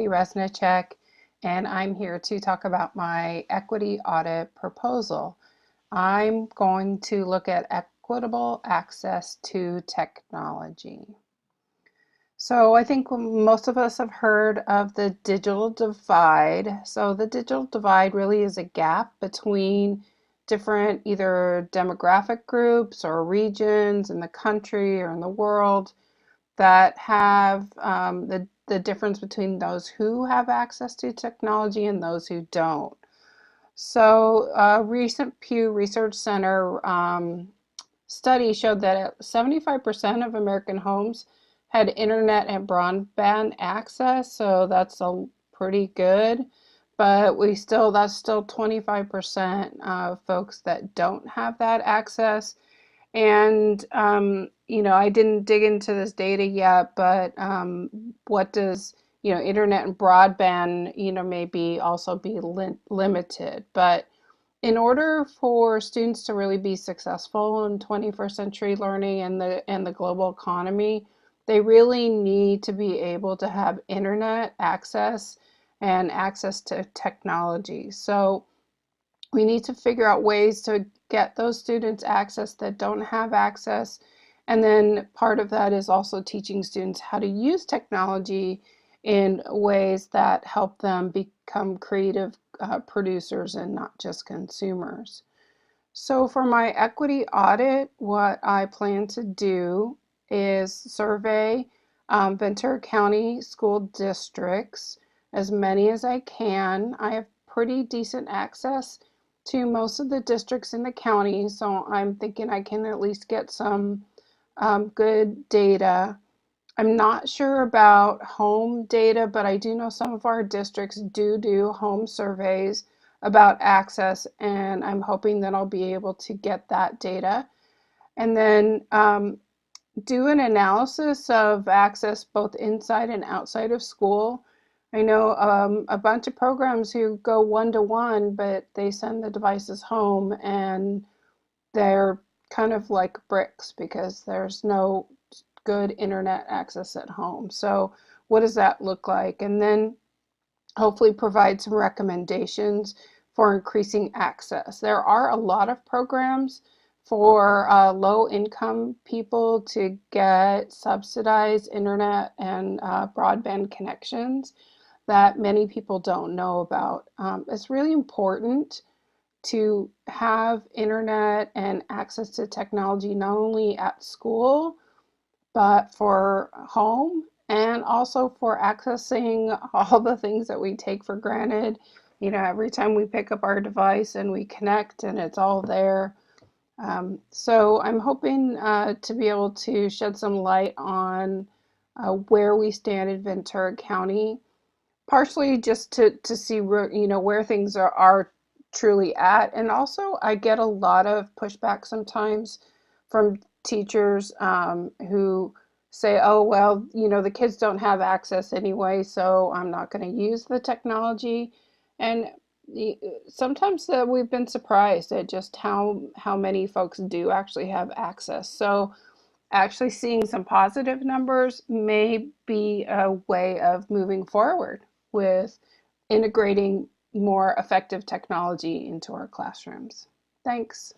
Resnicek, and I'm here to talk about my equity audit proposal. I'm going to look at equitable access to technology. So I think most of us have heard of the digital divide. So the digital divide really is a gap between different either demographic groups or regions in the country or in the world that have the difference between those who have access to technology and those who don't. So a recent Pew Research Center study showed that 75% of American homes had internet and broadband access, so that's a pretty good. But that's still 25% of folks that don't have that access. And, I didn't dig into this data yet, but what does, internet and broadband, maybe also be limited. But in order for students to really be successful in 21st century learning and the global economy, they really need to be able to have internet access and access to technology. So we need to figure out ways to get those students access that don't have access. And then part of that is also teaching students how to use technology in ways that help them become creative producers and not just consumers. So for my equity audit, what I plan to do is survey Ventura County school districts, as many as I can. I have pretty decent access to most of the districts in the county, so I'm thinking I can at least get some good data. I'm not sure about home data, but I do know some of our districts do home surveys about access, and I'm hoping that I'll be able to get that data. And then do an analysis of access both inside and outside of school. I know a bunch of programs who go one-to-one, but they send the devices home and they're kind of like bricks because there's no good internet access at home. So what does that look like? And then hopefully provide some recommendations for increasing access. There are a lot of programs for low income people to get subsidized internet and broadband connections that many people don't know about. It's really important to have internet and access to technology not only at school but for home and also for accessing all the things that we take for granted. Every time we pick up our device and we connect and it's all there. So I'm hoping to be able to shed some light on where we stand in Ventura County, partially just to see where things are truly at. And also I get a lot of pushback sometimes from teachers who say, oh, well, the kids don't have access anyway, so I'm not going to use the technology. And sometimes we've been surprised at just how many folks do actually have access. So actually seeing some positive numbers may be a way of moving forward with integrating more effective technology into our classrooms. Thanks.